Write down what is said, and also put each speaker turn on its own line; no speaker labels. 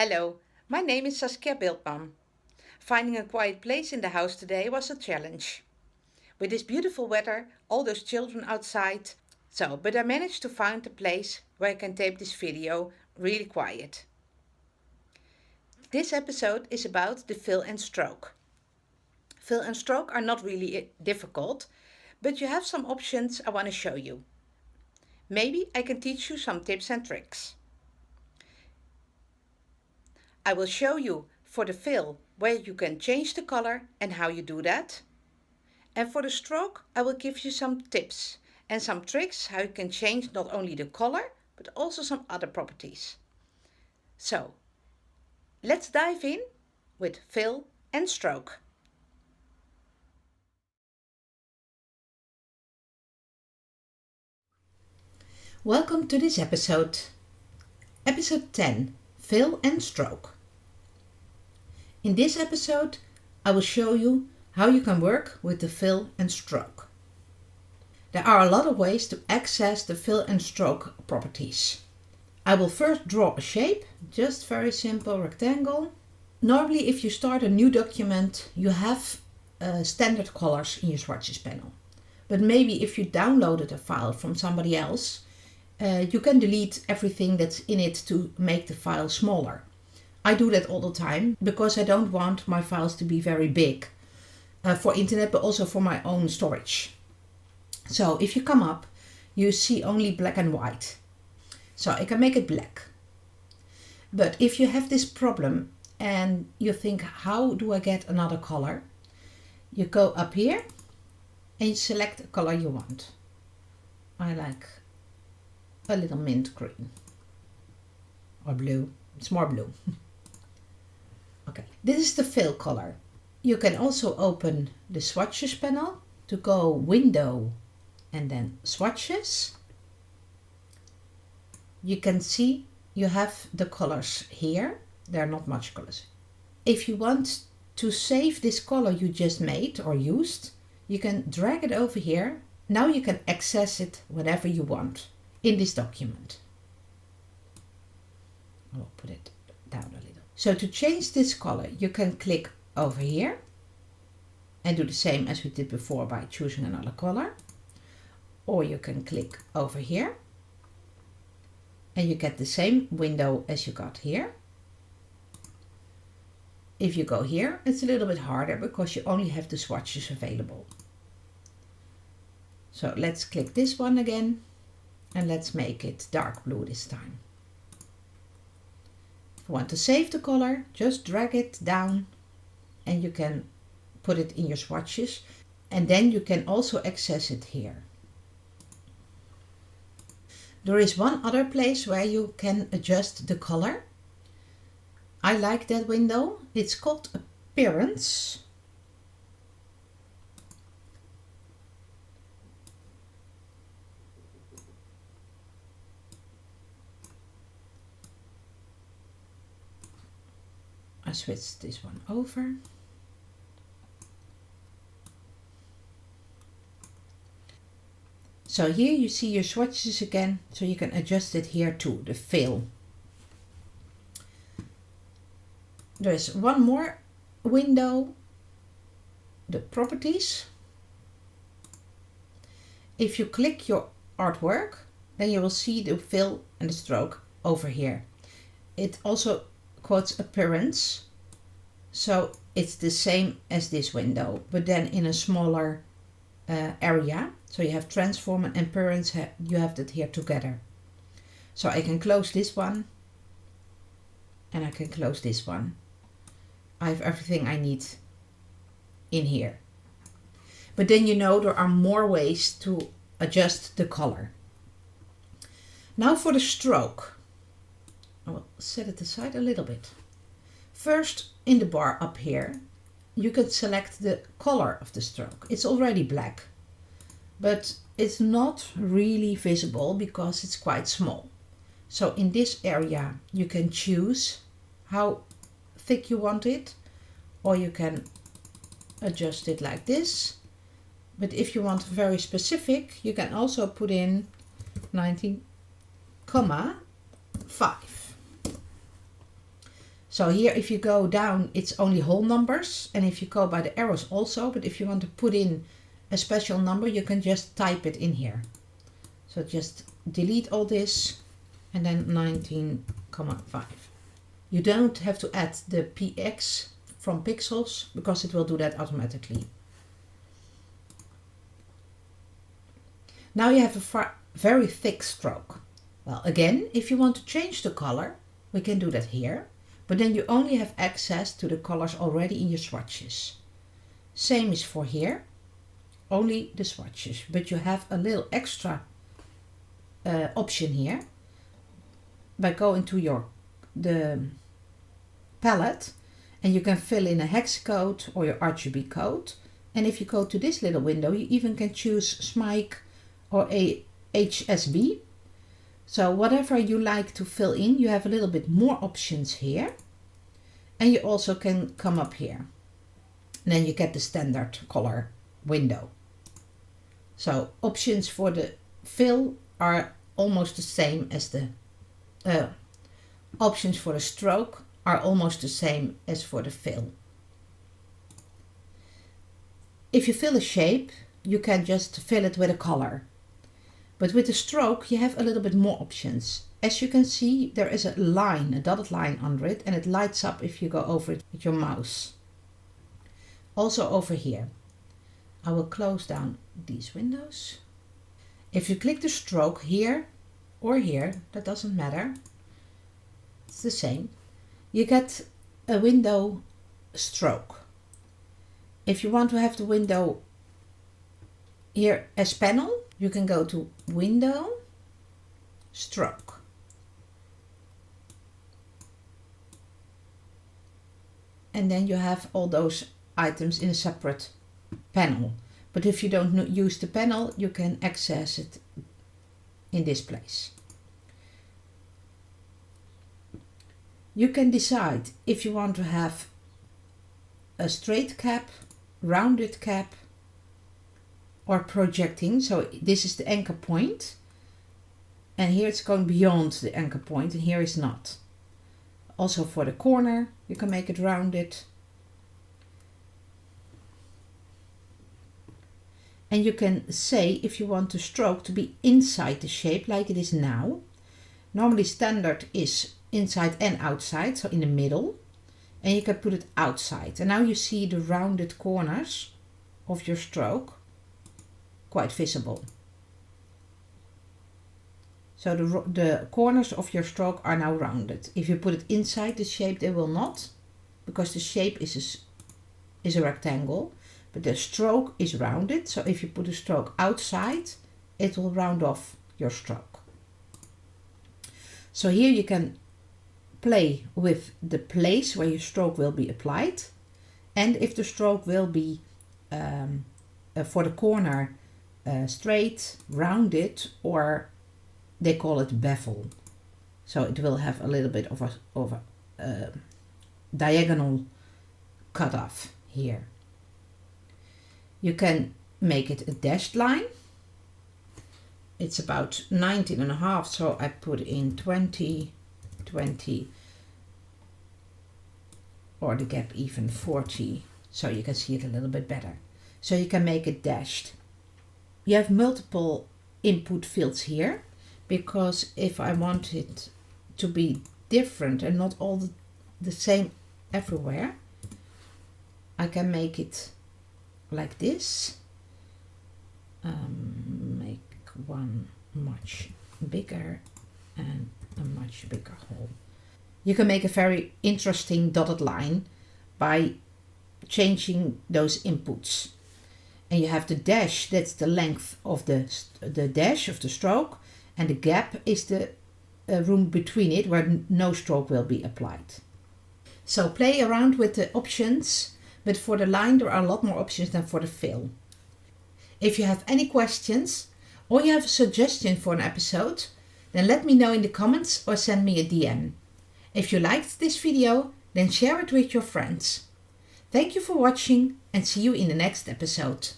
Hello, my name is Saskia Bildman. Finding a quiet place in the house today was a challenge. With this beautiful weather, all those children outside. But I managed to find a place where I can tape this video really quiet. This episode is about the fill and stroke. Fill and stroke are not really difficult, but you have some options I want to show you. Maybe I can teach you some tips and tricks. I will show you for the fill where you can change the color and how you do that. And for the stroke, I will give you some tips and some tricks how you can change not only the color, but also some other properties. So, let's dive in with fill and stroke. Welcome to this episode 10, Fill and Stroke. In this episode, I will show you how you can work with the fill and stroke. There are a lot of ways to access the fill and stroke properties. I will first draw a shape, just very simple rectangle. Normally if you start a new document, you have standard colors in your swatches panel. But maybe if you downloaded a file from somebody else, you can delete everything that's in it to make the file smaller. I do that all the time because I don't want my files to be very big for internet, but also for my own storage. So if you come up, you see only black and white. So I can make it black. But if you have this problem and you think, how do I get another color? You go up here and you select the color you want. I like a little mint green or blue. It's more blue. Okay, this is the fill color. You can also open the swatches panel to go window and then swatches. You can see you have the colors here. There are not much colors. If you want to save this color you just made or used, you can drag it over here. Now you can access it whenever you want in this document. I'll put it down a little. So to change this color, you can click over here and do the same as we did before by choosing another color. Or you can click over here and you get the same window as you got here. If you go here, it's a little bit harder because you only have the swatches available. So let's click this one again and let's make it dark blue this time. If you want to save the color, just drag it down and you can put it in your swatches, and then you can also access it here. There is one other place where you can adjust the color. I like that window. It's called Appearance. I switched this one over. So here you see your swatches again, so you can adjust it here too, the fill. There's one more window, the properties. If you click your artwork, then you will see the fill and the stroke over here. It also quotes appearance, so it's the same as this window, but then in a smaller area. So you have transform and appearance, you have that here together. So I can close this one and I can close this one. I have everything I need in here. But then you know there are more ways to adjust the color. Now for the stroke. I will set it aside a little bit. First, in the bar up here, you can select the color of the stroke. It's already black, but it's not really visible because it's quite small. So in this area, you can choose how thick you want it, or you can adjust it like this. But if you want very specific, you can also put in 19,5. So here if you go down it's only whole numbers, and if you go by the arrows also, but if you want to put in a special number you can just type it in here. So just delete all this and then 19,5. You don't have to add the px from pixels because it will do that automatically. Now you have a very thick stroke. Well, again, if you want to change the color, we can do that here, but then you only have access to the colors already in your swatches. Same is for here, only the swatches, but you have a little extra option here by going to the palette, and you can fill in a hex code or your RGB code, and if you go to this little window you even can choose SMIC or a HSB. So whatever you like to fill in, you have a little bit more options here, and you also can come up here and then you get the standard color window. So options for the fill are almost the same as the options for the stroke are almost the same as for the fill. If you fill a shape, you can just fill it with a color. But with the stroke, you have a little bit more options. As you can see, there is a line, a dotted line under it, and it lights up if you go over it with your mouse. Also over here. I will close down these windows. If you click the stroke here or here, that doesn't matter. It's the same. You get a window stroke. If you want to have the window here as panel, you can go to Window, Stroke. And then you have all those items in a separate panel. But if you don't use the panel, you can access it in this place. You can decide if you want to have a straight cap, rounded cap, or projecting. So this is the anchor point, and here it's going beyond the anchor point, and here is not. Also for the corner you can make it rounded, and you can say if you want the stroke to be inside the shape like it is now. Normally standard is inside and outside, so in the middle, and you can put it outside, and now you see the rounded corners of your stroke quite visible. So the corners of your stroke are now rounded. If you put it inside the shape, they will not, because the shape is a rectangle, but the stroke is rounded. So if you put a stroke outside, it will round off your stroke. So here you can play with the place where your stroke will be applied, and if the stroke will be for the corner straight, rounded, or they call it bevel. So it will have a little bit of a diagonal cutoff here. You can make it a dashed line. It's about 19.5, so I put in 20, 20, or the gap even 40, so you can see it a little bit better. So you can make it dashed. You have multiple input fields here, because if I want it to be different and not all the same everywhere, I can make it like this. Make one much bigger and a much bigger hole. You can make a very interesting dotted line by changing those inputs. And you have the dash, that's the length of the dash of the stroke, and the gap is the room between it where no stroke will be applied. So play around with the options, but for the line there are a lot more options than for the fill. If you have any questions or you have a suggestion for an episode, then let me know in the comments or send me a DM. If you liked this video, then share it with your friends. Thank you for watching and see you in the next episode.